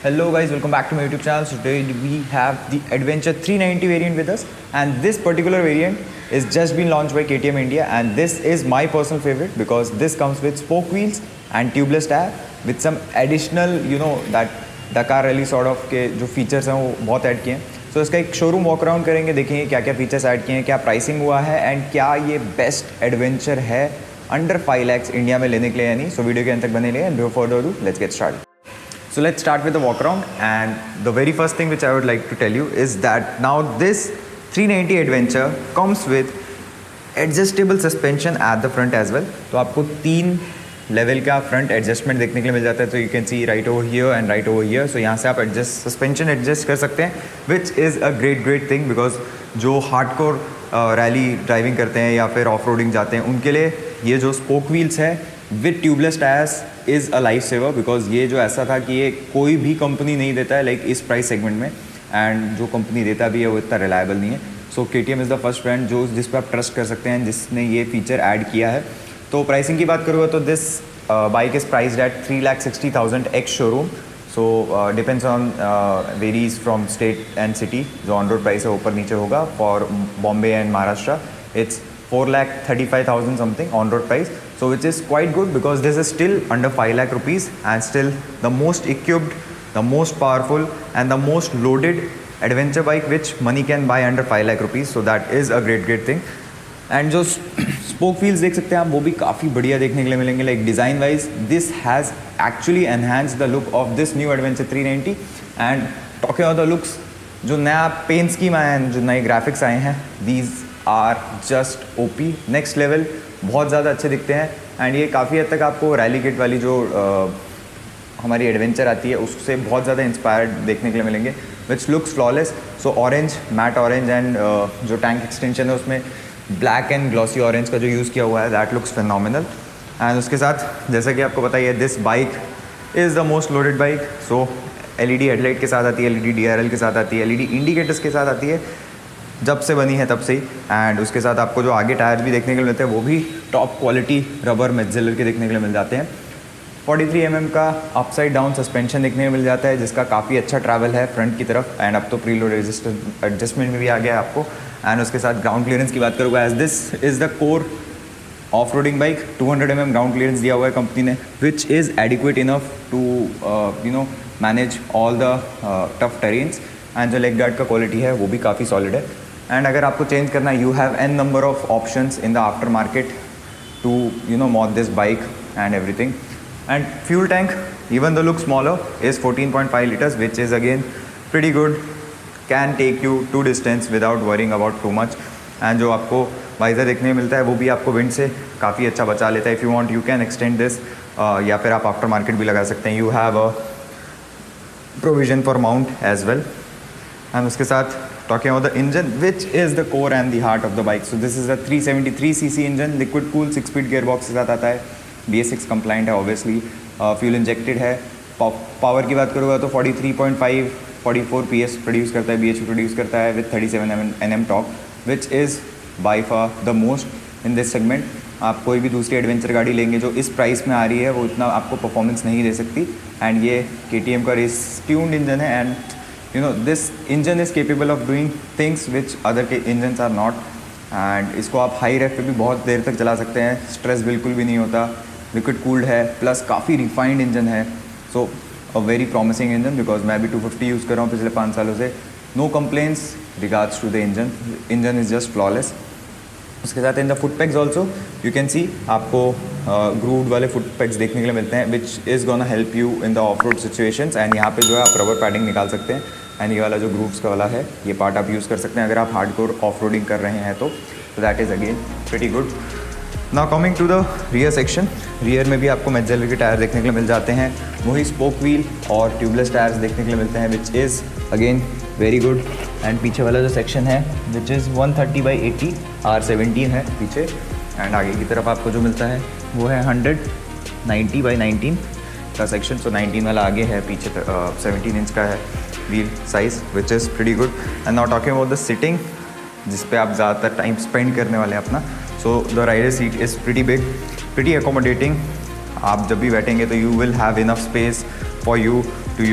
Hello guys, welcome back to my YouTube channel. So today we have the Adventure 390 variant with us, and this particular variant is just been launched by KTM India, and this is my personal favorite because this comes with spoke wheels and tubeless tire with some additional that Dakar Rally sort of के जो features हैं वो बहुत add किए हैं. सो इसका एक showroom walk around करेंगे, देखेंगे क्या क्या फीचर्स ऐड किए हैं, क्या प्राइसिंग हुआ है एंड क्या ये बेस्ट एडवेंचर है अंडर 5 lakhs इंडिया में लेने के लिए या नहीं. सो वीडियो के अंत तक बने रहिए and before further do let's get start. So let's start with the walk around, and the very first thing which I would like to tell you is that now this 390 Adventure comes with adjustable suspension at the front as well. तो आपको 3 level का front adjustment देखने के लिए मिल जाता है. तो you can see right over here and right over here. So यहाँ से आप सस्पेंशन एडजस्ट कर सकते हैं, which is a great thing because जो हार्डकोर रैली ड्राइविंग करते हैं या फिर ऑफ रोडिंग जाते हैं उनके लिए ये जो स्पोक व्हील्स है with tubeless tyres is a life saver. Because ये जो ऐसा था कि ये कोई भी कंपनी नहीं देता है लाइक इस प्राइस सेगमेंट में, एंड जो कंपनी देता भी है वो इतना रिलायबल नहीं है. सो KTM is the first brand जिस पर आप ट्रस्ट कर सकते हैं जिसने ये फीचर ऐड किया है. तो प्राइसिंग की बात करूँगा तो this bike is priced eight 3,60,000 ex showroom. So depends on varies from state and city. जो ऑन रोड प्राइस है ऊपर नीचे होगा. For Bombay and Maharashtra it's 4,35,000 something on road price, so which is quite good because this is still under 5 lakh rupees and still the most equipped, the most powerful and the most loaded adventure bike which money can buy under 5 lakh rupees. So that is a great thing. And जो spoke wheels देख सकते हैं आप वो भी काफ़ी बढ़िया देखने के लिए मिलेंगे. Like design wise this has actually enhance the look of this new adventure 390. And talking of the looks, जो नया पेंट स्कीम आया है, जो नए ग्राफिक्स आए हैं, these are just OP next level. बहुत ज़्यादा अच्छे दिखते हैं एंड ये काफ़ी हद तक आपको रैली किट वाली जो हमारी एडवेंचर आती है उससे बहुत ज़्यादा इंस्पायर्ड देखने के लिए मिलेंगे, which looks flawless. So orange, matte orange and जो टैंक एक्सटेंशन है उसमें ब्लैक एंड ग्लॉसी ऑरेंज का जो यूज़ किया हुआ है दैट लुक्स फिनोमिनल. एंड उसके साथ जैसा कि आपको पता ही है this bike is the most loaded bike. So LED headlight के साथ आती है, LED DRL के साथ आती है, LED इंडिकेटर्स के साथ आती है जब से बनी है तब से ही. एंड उसके साथ आपको जो आगे टायर भी देखने के लिए मिलते हैं वो भी टॉप क्वालिटी रबर मेटजेलर के देखने के लिए मिल जाते हैं. 43 mm का अपसाइड डाउन सस्पेंशन देखने को मिल जाता है जिसका काफ़ी अच्छा ट्रैवल है फ्रंट की तरफ. एंड अब तो प्री लोड एडजस्टमेंट में भी आ गया है आपको. एंड उसके साथ ग्राउंड क्लियरेंस की बात करूँगा as this is the core off roading bike. 200 mm ground clearance दिया हुआ है कंपनी ने, which is adequate enough to manage all the tough terrains. And जो लेग गार्ड का क्वालिटी है वो भी काफ़ी सॉलिड है. एंड अगर आपको चेंज करना है you have n number of options in the aftermarket to mod this bike and everything. And fuel tank even the look smaller is 14.5 liters which is again pretty good, can take you to distance without worrying about too much. And जो आपको visor देखने में मिलता है वो भी आपको wind से काफ़ी अच्छा बचा लेता है. If you want you can extend this या फिर आप आफ्टर मार्केट भी लगा सकते हैं. You have a provision for mount as well. And उसके साथ talking about the engine which is the core and the heart of the bike. So this is a 373cc engine, liquid cool 6-speed gearbox के साथ आता है. BS6 compliant है obviously, fuel injected है. Power की बात करूँगा तो 43.5-44 PS प्रोड्यूस करता है, bhp प्रोड्यूस करता है with 37 Nm torque, which is by far the most in this segment. आप कोई भी दूसरी एडवेंचर गाड़ी लेंगे जो इस प्राइस में आ रही है वो इतना आपको परफॉर्मेंस नहीं दे सकती. एंड ये KTM का रेस ट्यून्ड इंजन है. And this engine is capable of doing things which other engines are not. And इसको आप हाई रेफ पे भी बहुत देर तक चला सकते हैं, स्ट्रेस बिल्कुल भी नहीं होता. लिक्विड कूल्ड है प्लस काफ़ी रिफाइंड इंजन है. So a very promising engine because मैं भी 250 यूज़ कर रहा हूँ पिछले 5 सालों से. No complaints regards to the engine is just flawless. उसके साथ in the foot pegs also you can see आपको ग्रूव्ड वाले फुट पैक्स देखने के लिए मिलते हैं which is gonna help you in the of road situations. And यहाँ पे जो है आप रबर पैडिंग निकाल सकते हैं. एंड ये वाला जो ग्रूव्स का वाला है ये पार्ट आप यूज़ कर सकते हैं अगर आप हार्डकोर ऑफ रोडिंग कर रहे हैं तो that is again pretty good. Now coming to the rear section. Rear में भी आपको मेटजेलर के टायर देखने के लिए मिल जाते हैं. वही स्पोक व्हील और ट्यूबलेस टायर्स देखने के लिए मिलते हैं which is again very good. And पीछे वाला जो सेक्शन है विच इज़ 130/80 R17 है पीछे. एंड आगे की तरफ आपको जो मिलता है वो है 190/19 का सेक्शन. सो 19 वाला आगे है, पीछे 17 इंच का है wheel size which is pretty good. And now talking about the sitting जिस पे आप ज़्यादातर टाइम स्पेंड करने वाले हैं अपना. So the rider seat is pretty big, pretty accommodating. आप जब भी बैठेंगे तो you will have enough space for you too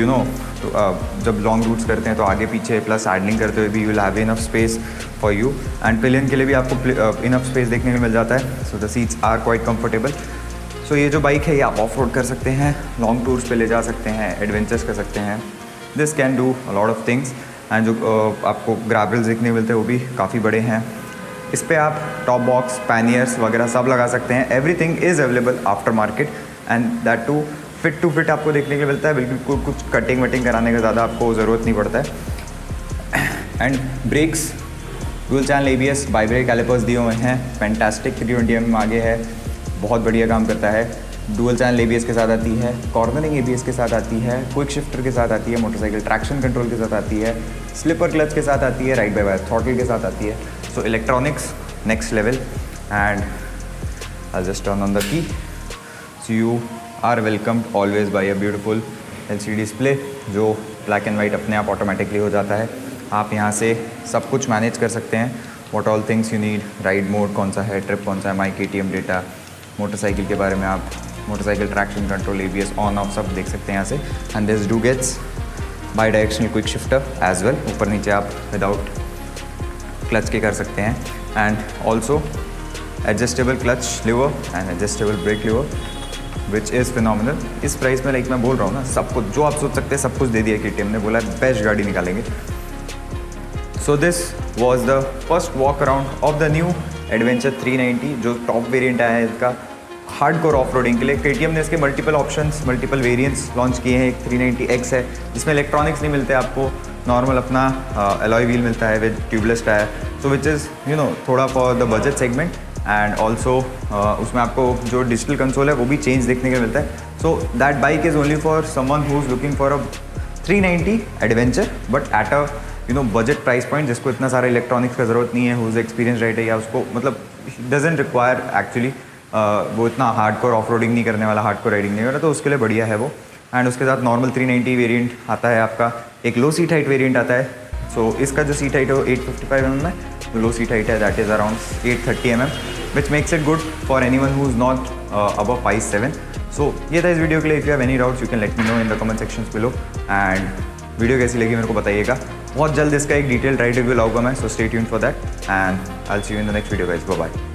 जब लॉन्ग रूट्स करते हैं तो आगे पीछे प्लस हैंडलिंग करते हुए भी you will have enough space for you, and pillion के लिए भी आपको इनफ स्पेस देखने को मिल जाता है. So the seats are quite comfortable. So ये जो बाइक है ये आप ऑफ रोड कर सकते हैं, लॉन्ग टूर्स पे ले जा सकते हैं, एडवेंचर्स कर सकते हैं. This can do a lot of things. And जो आपको ग्रैवल्स देखने मिलते हैं वो भी काफ़ी बड़े हैं. इस पर आप टॉप बॉक्स, पैनियर्स वगैरह सब लगा सकते हैं. Everything is available after market, and that too fit आपको देखने के लिए मिलता है. बिल्कुल कुछ कटिंग वटिंग कराने का ज़्यादा आपको ज़रूरत नहीं पड़ता है. And brakes, dual channel ABS, by brake calipers दिए हुए हैं. फैंटास्टिक 320 mm आगे है, बहुत बढ़िया काम करता है. डुअल चैनल ABS के साथ आती है, कॉर्नरिंग ABS के साथ आती है, क्विक शिफ्टर के साथ आती है, मोटरसाइकिल ट्रैक्शन कंट्रोल के साथ आती है, स्लिपर क्लच के साथ आती है, राइट बाय वायर थ्रॉटल के साथ आती है. So electronics next level. And I just turn on the key. So you are welcomed always by a beautiful LCD display जो ब्लैक एंड वाइट अपने आप ऑटोमेटिकली हो जाता है. आप यहाँ से सब कुछ मैनेज कर सकते हैं. What all things you need, ride mode कौन सा है, ट्रिप कौन सा है, माई KTM डेटा, मोटरसाइकिल के बारे में आप motorcycle traction control, ABS on off सब देख सकते हैं यहाँ से. And this do gets bidirectional quick shifter as well. ऊपर नीचे आप विदाउट क्लच के कर सकते हैं. And also adjustable clutch lever and adjustable brake lever which is phenomenal. इस प्राइस में लाइक मैं बोल रहा हूँ ना, सब कुछ जो आप सोच सकते हैं सब कुछ दे दिया KTM ने. बोला बेस्ट गाड़ी निकालेंगे. So this was the first walk around of the new adventure 390 जो टॉप वेरिएंट आया है इसका हार्डकोर ऑफ रोडिंग के लिए. KTM ने इसके multiple options, multiple variants launch किए हैं. एक 390X है जिसमें इलेक्ट्रॉनिक्स नहीं मिलते आपको, नॉर्मल अपना अलॉय व्हील मिलता है with tubeless tyre. So which is थोड़ा for the budget segment. And also उसमें आपको जो डिजिटल कंसोल है वो भी चेंज देखने को मिलता है. So that bike is only for someone who is looking for a 390 adventure but at a budget price point, जिसको इतना सारा इलेक्ट्रॉनिक्स का ज़रूरत नहीं है, हुज एक्सपीरियंस राइडर या उसको मतलब डजेंट रिक्वायर एक्चुअली वो इतना हार्डकोर ऑफ रोडिंग नहीं करने वाला, हार्डकोर राइडिंग नहीं कर रहा, तो उसके लिए बढ़िया है वो. एंड उसके साथ नॉर्मल 390 वेरिएंट आता है आपका, एक लो सीट हाइट वेरिएंट आता है. सो इसका जो सीट हाइट है वो 855 mm है, जो लो सीट हाइट है that is around 830 mm, which makes it good for anyone who is not above 5'7". सो ये था इस वीडियो के लिए. If you have any doubts you can let me know in the comment sections below. And video कैसी लगी मेरे को बताइएगा. बहुत जल्द इसका एक डिटेल राइड रिव्यू लाऊंगा मैं, so stay tuned for that and I will see you in the next video guys. Bye bye.